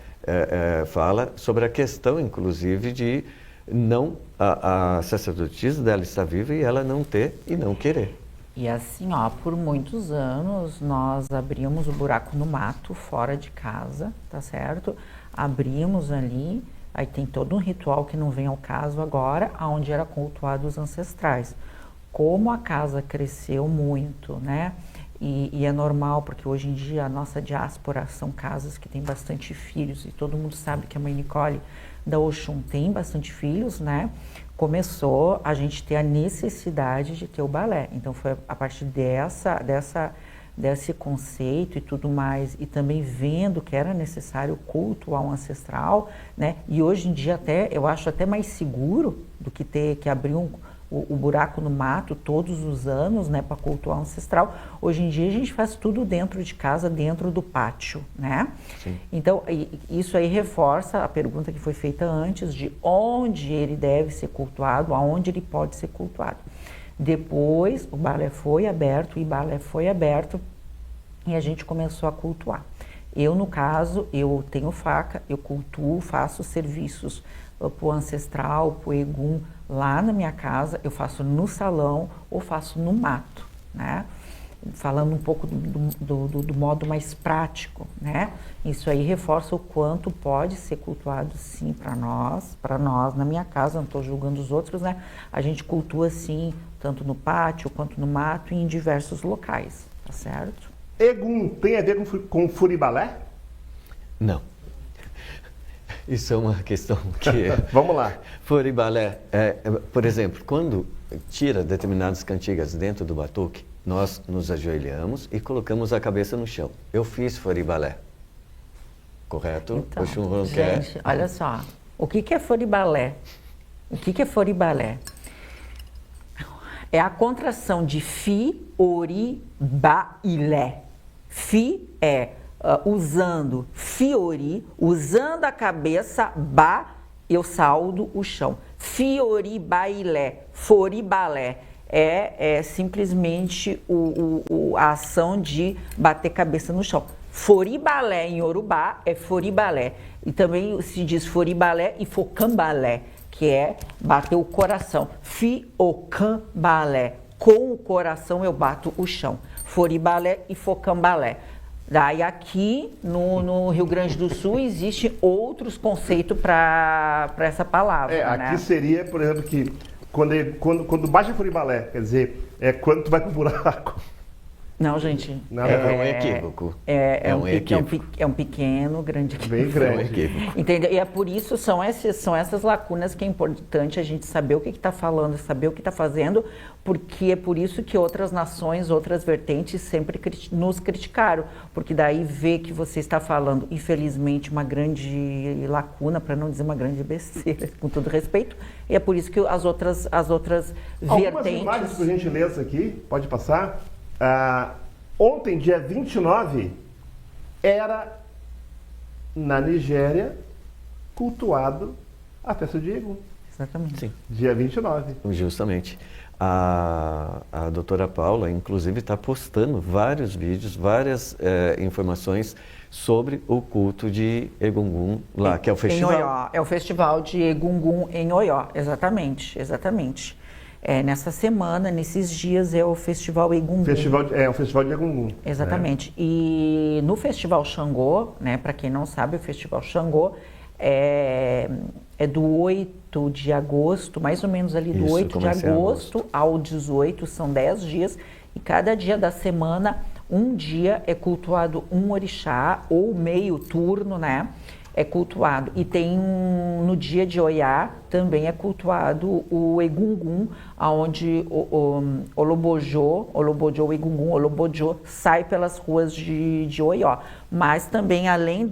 fala sobre a questão, inclusive, de não a sacerdotisa dela estar viva e ela não ter e não querer. E assim, ó, por muitos anos nós abrimos o buraco no mato, fora de casa, tá certo? Abrimos ali, aí tem todo um ritual que não vem ao caso agora, onde era cultuado os ancestrais. Como a casa cresceu muito, né? E é normal, porque hoje em dia a nossa diáspora são casas que têm bastante filhos, e todo mundo sabe que a Mãe Nicole da Oxum tem bastante filhos, né? Começou a gente ter a necessidade de ter o balé. Então foi a partir desse conceito e tudo mais, e também vendo que era necessário cultuar um ancestral, né? E hoje em dia até, eu acho até mais seguro do que ter que abrir o buraco no mato todos os anos, né, para cultuar um ancestral. Hoje em dia a gente faz tudo dentro de casa, dentro do pátio, né? Sim. Então, isso aí reforça a pergunta que foi feita antes de onde ele deve ser cultuado, aonde ele pode ser cultuado. Depois, o balé foi aberto, e a gente começou a cultuar. Eu, no caso, eu tenho faca, eu cultuo, faço serviços para o ancestral, para o Egum, lá na minha casa, eu faço no salão ou faço no mato, né? falando um pouco do modo mais prático, né? Isso aí reforça o quanto pode ser cultuado, sim, para nós, na minha casa, não estou julgando os outros, né? A gente cultua, sim, tanto no pátio quanto no mato e em diversos locais, tá certo? Egum tem a ver com furibalé? Não. Isso é uma questão que... Vamos lá. Furibalé, por exemplo, quando tira determinadas cantigas dentro do batuque, nós nos ajoelhamos e colocamos a cabeça no chão. Eu fiz furibalé. Correto? Então, O churrão quer. gente, olha só. O que é furibalé? O que é furibalé? É a contração de fi, ori, ba e lé. Fi é usando fiori, usando a cabeça, ba, eu saldo o chão. Fiori, ba e lé, foribalé. É simplesmente a ação de bater cabeça no chão. Foribalé em Yorubá é foribalé. E também se diz foribalé e focambalé, que é bater o coração. Fiocambalé. Com o coração eu bato o chão. Foribalé e focambalé. Daí aqui no Rio Grande do Sul existem outros conceitos para essa palavra. Aqui né? seria, por exemplo, que quando baixa furibalé, quer dizer, é quando tu vai pro buraco. Não, gente. Não, é um equívoco. É um pequeno, grande equívoco. Bem grande. É um equívoco. Entendeu? E é por isso, são essas lacunas que é importante a gente saber o que está falando, saber o que está fazendo, porque é por isso que outras nações, outras vertentes sempre nos criticaram, porque daí vê que você está falando, infelizmente, uma grande lacuna, para não dizer uma grande besteira, com todo respeito, e é por isso que as outras vertentes... Algumas imagens, por gentileza, aqui, pode passar. Ontem, dia 29, era na Nigéria cultuado a festa de Egum. Exatamente. Sim. Dia 29. Justamente. A doutora Paula, inclusive, está postando vários vídeos, várias informações sobre o culto de Egungun lá, que é o festival. Em Oió. É o festival de Egungun em Oió, exatamente. Nessa semana, nesses dias, é o Festival Egungun. O Festival de Egungun. Exatamente. Né? E no Festival Xangô, né, para quem não sabe, o Festival Xangô é do 8 de agosto, mais ou menos ali do Isso, 8 de agosto ao 18, são 10 dias, e cada dia da semana, um dia é cultuado um orixá, ou meio turno, né? É cultuado. E tem no dia de Oiá também é cultuado o Egungun, onde o Olobojô, Egungun, Olobojô sai pelas ruas de Oió. Mas também, além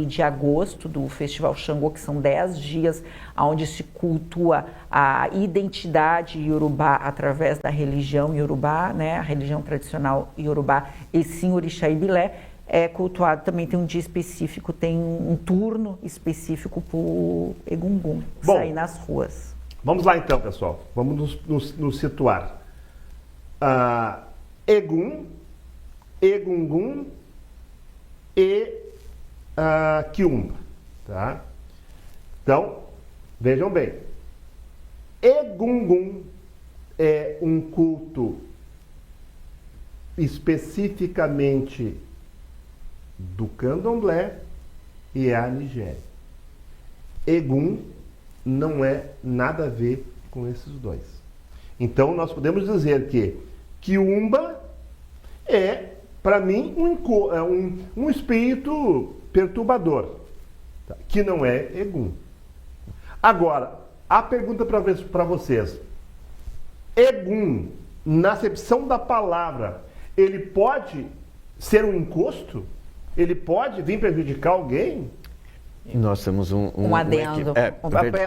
de agosto, do Festival Xangô, que são 10 dias, onde se cultua a identidade iorubá através da religião iorubá, né? A religião tradicional iorubá, e sim orixá e bilé, é cultuado, também tem um dia específico, tem um turno específico para o Egungun sair nas ruas. Vamos lá então, pessoal. Vamos nos situar. Egum, Egungun e Quiumba. Tá? Então, vejam bem. Egungun é um culto especificamente do candomblé e a Nigéria. Egum não é nada a ver com esses dois. Então, nós podemos dizer que Quiumba é, para mim, um espírito perturbador, tá? Que não é Egum. Agora, a pergunta para vocês. Egum, na acepção da palavra, ele pode ser um encosto? Ele pode vir prejudicar alguém? Nós temos um adendo.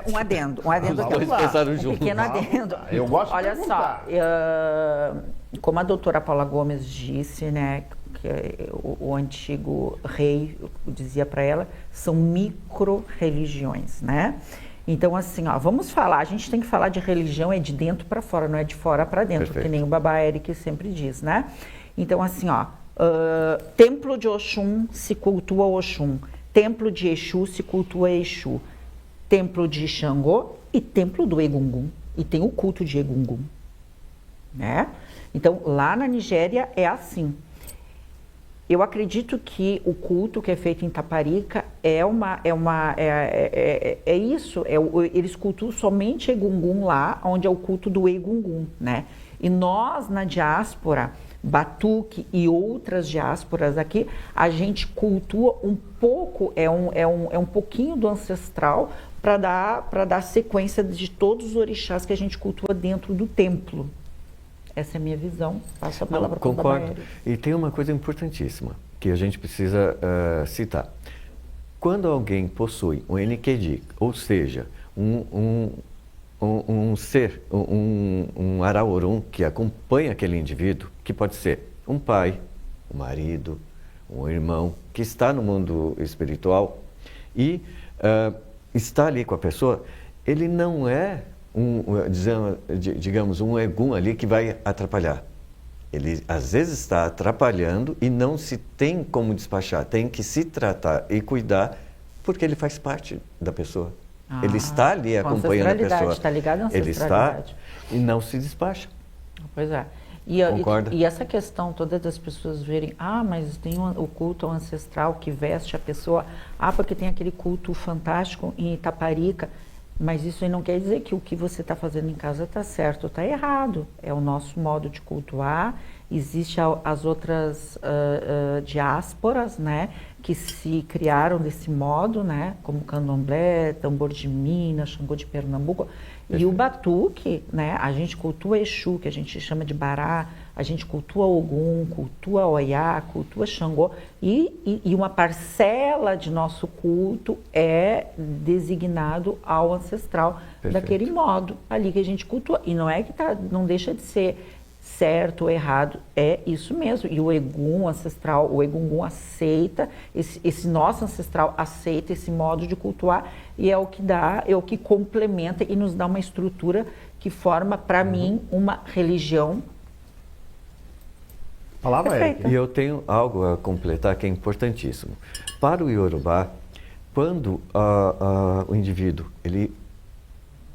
Um adendo. Um pequeno adendo. Eu gosto de Olha só, como a doutora Paula Gomes disse, né, que o antigo rei dizia para ela, são micro-religiões, né? Então, assim, vamos falar, a gente tem que falar de religião é de dentro para fora, não é de fora para dentro, Perfeito. Que nem o Babá Eric sempre diz, né? Então, assim, templo de Oxum se cultua Oxum, templo de Exu se cultua Exu, templo de Xangô e templo do Egungun, e tem o culto de Egungun, né? Então, lá na Nigéria é assim. Eu acredito que o culto que é feito em Taparica eles cultuam somente Egungun lá, onde é o culto do Egungun, né? E nós, na diáspora, Batuque e outras diásporas aqui, a gente cultua um pouco, é um pouquinho do ancestral para dar sequência de todos os orixás que a gente cultua dentro do templo. Essa é a minha visão. Passo a palavra para o Concordo. E tem uma coisa importantíssima que a gente precisa citar. Quando alguém possui um Enkidu, ou seja, um ser, um Araorum que acompanha aquele indivíduo, que pode ser um pai, um marido, um irmão, que está no mundo espiritual e está ali com a pessoa, ele não é digamos, um Egum ali que vai atrapalhar. Ele, às vezes, está atrapalhando e não se tem como despachar. Tem que se tratar e cuidar, porque ele faz parte da pessoa. Ele está ali acompanhando a pessoa. Está ligado à ancestralidade. Ele está e não se despacha. Pois é. Concorda? E essa questão toda das pessoas verem, mas tem o culto ao ancestral que veste a pessoa, porque tem aquele culto fantástico em Itaparica. Mas isso aí não quer dizer que o que você está fazendo em casa está certo ou está errado. É o nosso modo de cultuar. Existem as outras diásporas, né, que se criaram desse modo, né, como Candomblé, Tambor de Minas, Xangô de Pernambuco. E o Batuque, né, a gente cultua Exu, que a gente chama de Bará, a gente cultua Ogum, cultua Oiá, cultua Xangô, e uma parcela de nosso culto é designado ao ancestral. Perfeito. Daquele modo ali que a gente cultua. E não é que não deixa de ser certo ou errado, é isso mesmo. E o Egum ancestral, o Egungun aceita, esse nosso ancestral aceita esse modo de cultuar e é o que dá, é o que complementa e nos dá uma estrutura que forma, para mim, uma religião perfeita. E eu tenho algo a completar que é importantíssimo. Para o Iorubá, quando o indivíduo ele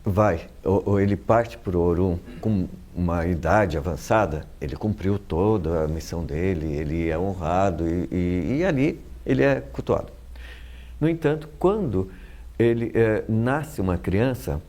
vai ou ele parte para o Orum com uma idade avançada, ele cumpriu toda a missão dele, ele é honrado e ali ele é cultuado. No entanto, quando ele nasce uma criança,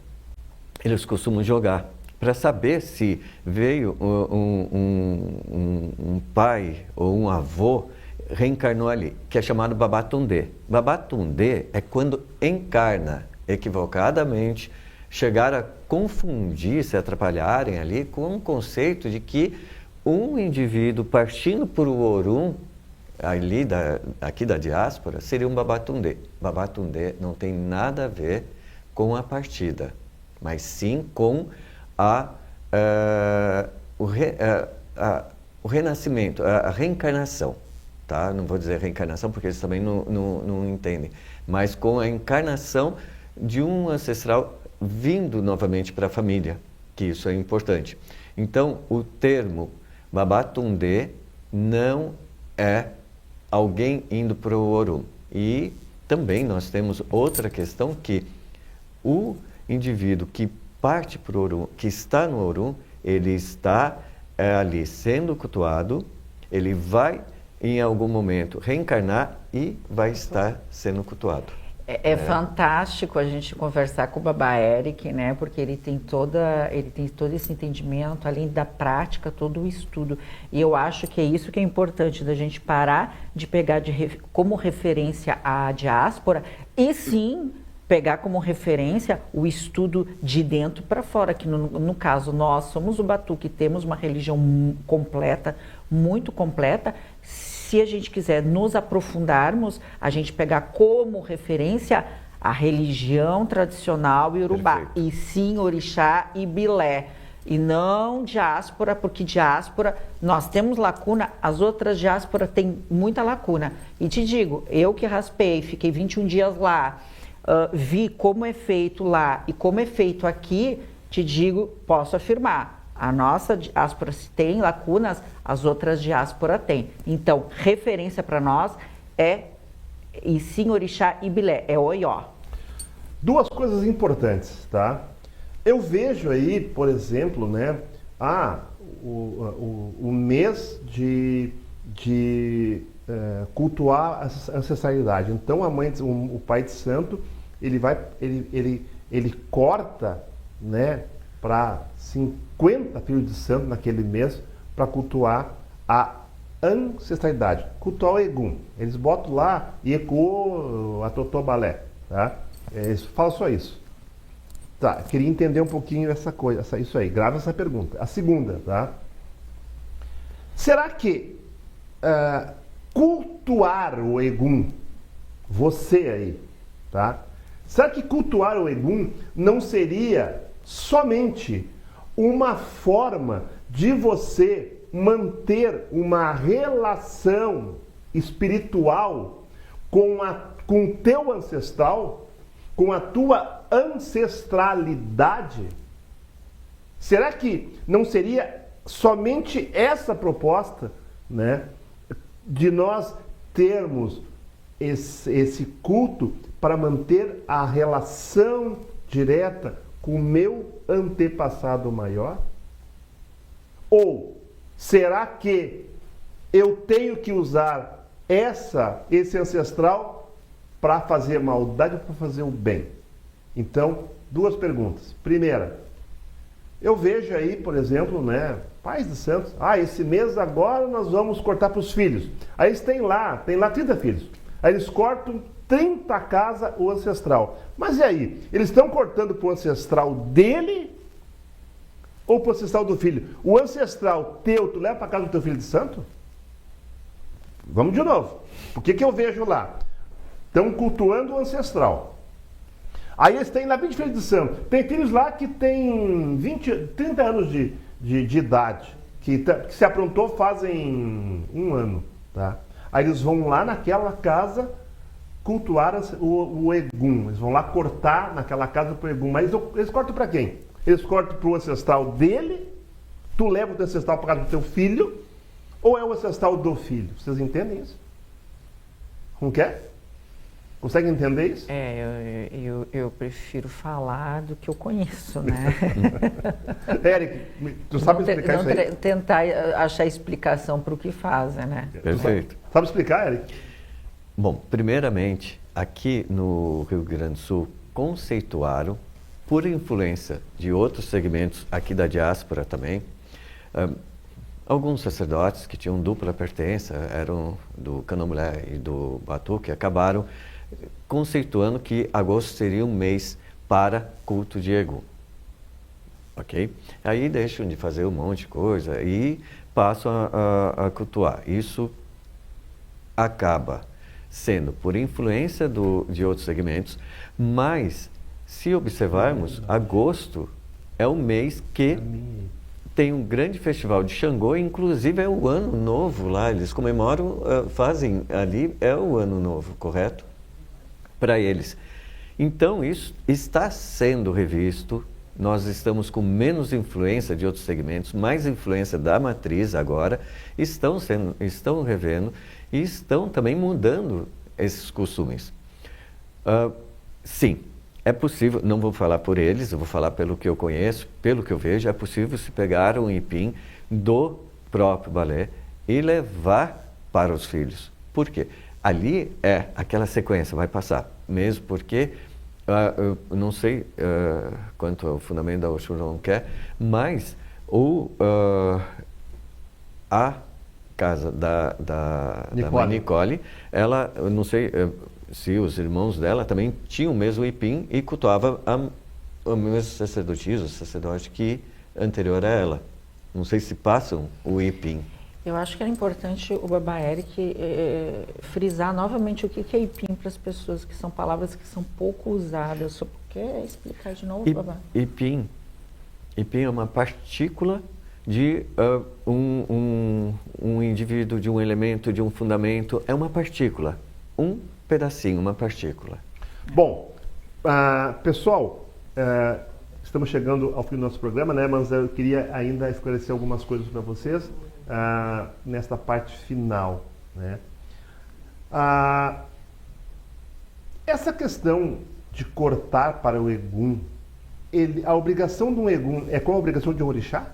eles costumam jogar para saber se veio um pai ou um avô reencarnou ali, que é chamado Babatundê. Babatundê é quando encarna equivocadamente, chegar a confundir, se atrapalharem ali com um conceito de que um indivíduo partindo por o Orum, aqui da diáspora, seria um Babatundê. Babatundê não tem nada a ver com a partida, mas sim com o renascimento, a reencarnação. Tá? Não vou dizer reencarnação porque eles também não entendem, mas com a encarnação de um ancestral vindo novamente para a família, que isso é importante. Então, o termo Babatundê não é alguém indo para o Orum. E também nós temos outra questão que o indivíduo que parte para o Orum, que está no Orum, ele está ali sendo cultuado, ele vai em algum momento reencarnar e vai estar sendo cultuado. É fantástico a gente conversar com o Baba Eric, né? Porque ele tem todo esse entendimento, além da prática, todo o estudo. E eu acho que é isso que é importante, da gente parar de pegar como referência a diáspora e sim pegar como referência o estudo de dentro para fora, que no caso nós somos o Batuque, temos uma religião completa, muito completa. Se a gente quiser nos aprofundarmos, a gente pegar como referência a religião tradicional iorubá, perfeito, e sim orixá e bilé, e não diáspora, porque diáspora, nós temos lacuna, as outras diásporas têm muita lacuna. E te digo, eu que raspei, fiquei 21 dias lá, vi como é feito lá e como é feito aqui, te digo, posso afirmar, a nossa diáspora, se tem lacunas, as outras diásporas têm. Então, referência para nós é e sim orixá e bilé, é Oió. Duas coisas importantes, tá? Eu vejo aí, por exemplo, né, o mês de cultuar a ancestralidade. Então o pai de santo ele corta, né, para 50 filhos de santo naquele mês para cultuar a ancestralidade, cultuar o Egum. Eles botam lá Ieku, a Totobalé, tá? Eles falam só isso. Tá, queria entender um pouquinho isso aí. Grava essa pergunta. A segunda, tá? Será que cultuar o Egum, você aí, tá? Será que cultuar o Egum não seria somente uma forma de você manter uma relação espiritual com o teu ancestral, com a tua ancestralidade? Será que não seria somente essa proposta, né, de nós termos esse culto para manter a relação direta com o meu antepassado maior? Ou será que eu tenho que usar esse ancestral para fazer maldade ou para fazer o bem? Então, duas perguntas. Primeira, eu vejo aí, por exemplo, né, pais de santos, esse mês agora nós vamos cortar para os filhos. Aí eles têm lá 30 filhos. Aí eles cortam 30 casas o ancestral. Mas e aí? Eles estão cortando para o ancestral dele ou para o ancestral do filho? O ancestral teu, tu leva para casa do teu filho de santo? Vamos de novo. O que eu vejo lá? Estão cultuando o ancestral. Aí eles têm lá 20 filhos de santo. Tem filhos lá que têm 30 anos de idade, que se aprontou fazem um ano, tá? Aí eles vão lá naquela casa cultuar o Egum. Eles vão lá cortar naquela casa para o Egum. Mas eles cortam para quem? Eles cortam para o ancestral dele? Tu leva o teu ancestral para casa do teu filho? Ou é o ancestral do filho? Vocês entendem isso? Como que é? Consegue entender isso? Eu prefiro falar do que eu conheço, né? Eric, tu sabe explicar isso aí? Tentar achar explicação para o que fazem, né? Perfeito. Sabe explicar, Eric? Bom, primeiramente, aqui no Rio Grande do Sul, conceituaram, por influência de outros segmentos aqui da diáspora também, alguns sacerdotes que tinham dupla pertença, eram do Candomblé e do Batuque, acabaram conceituando que agosto seria um mês para culto de Egum. Ok? Aí deixam de fazer um monte de coisa e passam a cultuar. Isso acaba sendo por influência de outros segmentos, mas se observarmos, agosto é o mês que tem um grande festival de Xangô, inclusive é o ano novo lá, eles comemoram, fazem ali, é o ano novo, correto? Para eles. Então isso está sendo revisto, nós estamos com menos influência de outros segmentos, mais influência da matriz agora, estão revendo e estão também mudando esses costumes. Sim, é possível, não vou falar por eles, eu vou falar pelo que eu conheço, pelo que eu vejo, é possível se pegar um ipim do próprio balé e levar para os filhos. Por quê? Ali é aquela sequência, vai passar, mesmo porque, eu não sei quanto ao fundamento da Oxum quer, mas a casa da mãe Nicole, ela, eu não sei se os irmãos dela também tinham o mesmo ipim e cultuava o mesmo sacerdotisa, o sacerdote que anterior a ela. Não sei se passam o ipim. Eu acho que era importante o Babá Eric frisar novamente o que é ipim para as pessoas, que são palavras que são pouco usadas. Só quer explicar de novo, Babá? Ipim é uma partícula de um indivíduo, de um elemento, de um fundamento. É uma partícula, um pedacinho, uma partícula. Bom, pessoal, estamos chegando ao fim do nosso programa, né? Mas eu queria ainda esclarecer algumas coisas para vocês. Nesta parte final, né? Essa questão de cortar para o Egum, a obrigação de um Egum é como a obrigação de um orixá?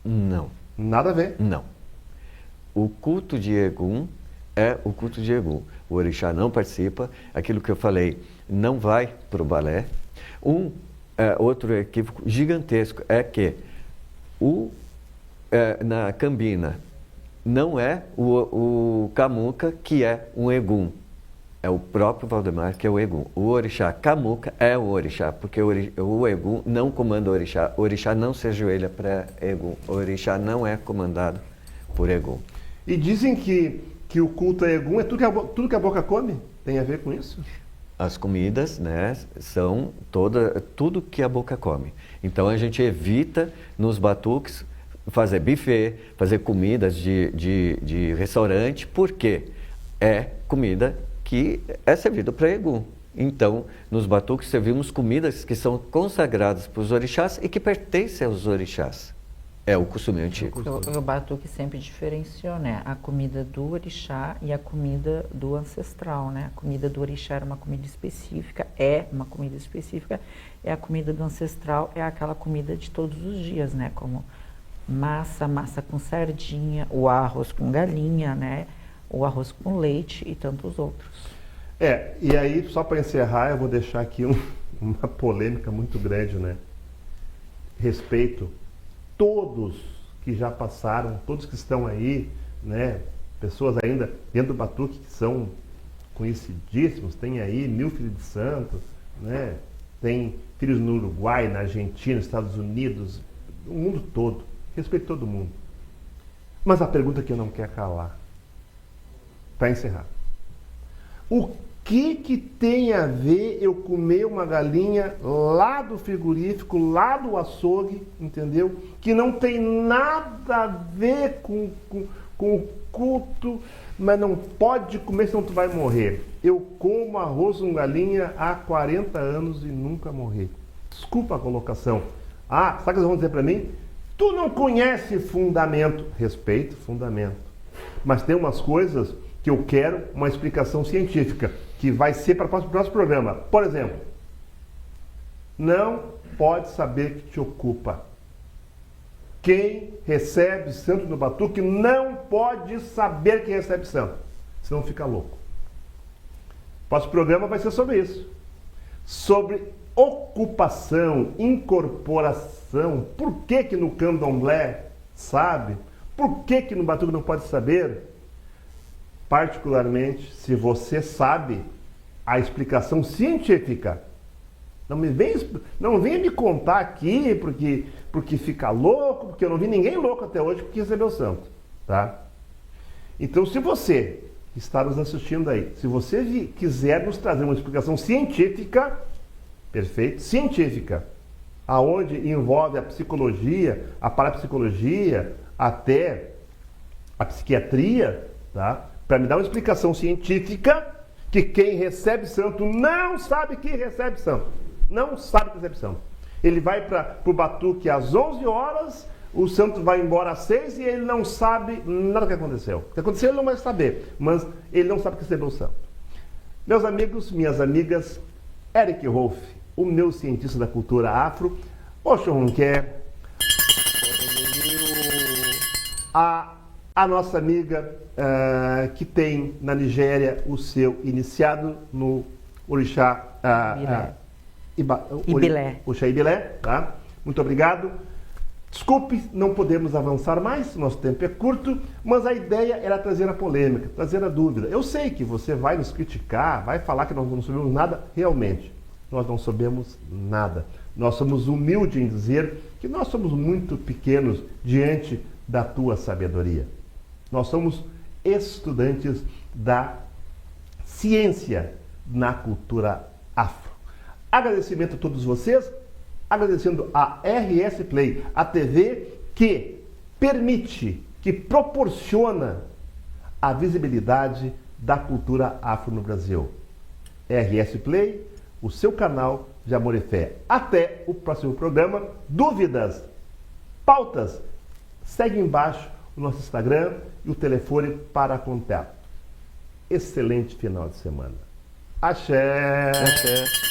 Não. Nada a ver. Não. O culto de Egum é o culto de Egum. O orixá não participa. Aquilo que eu falei, não vai para o balé. Outro equívoco gigantesco é que na Cambina não é o Camuca que é um Egum. É o próprio Valdemar que é o Egum. O orixá Camuca é o orixá, porque o Egum não comanda o orixá. O orixá não se ajoelha para Egum. O orixá não é comandado por Egum. E dizem que o culto a Egum é tudo que a boca come? Tem a ver com isso? As comidas, né, são tudo que a boca come. Então a gente evita nos batuques fazer buffet, fazer comidas de restaurante, porque é comida que é servida para Egum. Então, nos batuques servimos comidas que são consagradas para os orixás e que pertencem aos orixás. É o costume antigo. O batuque sempre diferenciou, né? A comida do orixá e a comida do ancestral, né? A comida do orixá era uma comida específica, é uma comida específica, e a comida do ancestral é aquela comida de todos os dias, né? Como massa com sardinha, o arroz com galinha, né? O arroz com leite e tantos outros. E aí, só para encerrar, eu vou deixar aqui uma polêmica muito grande, né? Respeito todos que já passaram, todos que estão aí, né? Pessoas ainda dentro do batuque que são conhecidíssimos, tem aí 1000 filhos de santos, né? Tem filhos no Uruguai, na Argentina, nos Estados Unidos, no mundo todo. Respeito todo mundo. Mas a pergunta que eu não quero calar, para encerrar. O que tem a ver eu comer uma galinha lá do frigorífico, lá do açougue, entendeu? Que não tem nada a ver com o culto, mas não pode comer senão tu vai morrer. Eu como arroz com galinha há 40 anos e nunca morri. Desculpa a colocação. Sabe o que eles vão dizer para mim? Tu não conhece fundamento. Respeito, fundamento. Mas tem umas coisas que eu quero uma explicação científica, que vai ser para o próximo programa. Por exemplo, não pode saber que te ocupa. Quem recebe santo no batuque não pode saber que recebe santo, senão fica louco. O próximo programa vai ser sobre isso. Sobre ocupação, incorporação. Por que no candomblé sabe? Por que no batuque não pode saber? Particularmente, se você sabe a explicação científica, não venha me contar aqui porque fica louco, porque eu não vi ninguém louco até hoje porque recebeu o santo, tá? Então, se você está nos assistindo aí, se você quiser nos trazer uma explicação científica, perfeito, científica, aonde envolve a psicologia, a parapsicologia, até a psiquiatria, tá? Para me dar uma explicação científica que quem recebe santo não sabe que recebe santo. Não sabe que recebe santo. Ele vai para o batuque às 11 horas, o santo vai embora às 6 e ele não sabe nada do que aconteceu. O que aconteceu ele não vai saber, mas ele não sabe que recebeu o santo. Meus amigos, minhas amigas, Eric Rolf, o meu cientista da cultura afro, Osho Ronquer, a nossa amiga que tem na Nigéria o seu iniciado no orixá Ibilé. Orixá Ibilé, tá? Muito obrigado. Desculpe, não podemos avançar mais, nosso tempo é curto, mas a ideia era trazer a polêmica, trazer a dúvida. Eu sei que você vai nos criticar, vai falar que nós não sabemos nada, realmente, nós não sabemos nada. Nós somos humildes em dizer que nós somos muito pequenos diante da tua sabedoria. Nós somos estudantes da ciência na cultura afro. Agradecimento a todos vocês, agradecendo a RS Play, a TV que permite, que proporciona a visibilidade da cultura afro no Brasil. RS Play, o seu canal de amor e fé. Até o próximo programa. Dúvidas, pautas, segue embaixo o nosso Instagram e o telefone para contato. Excelente final de semana. Axé! Axé.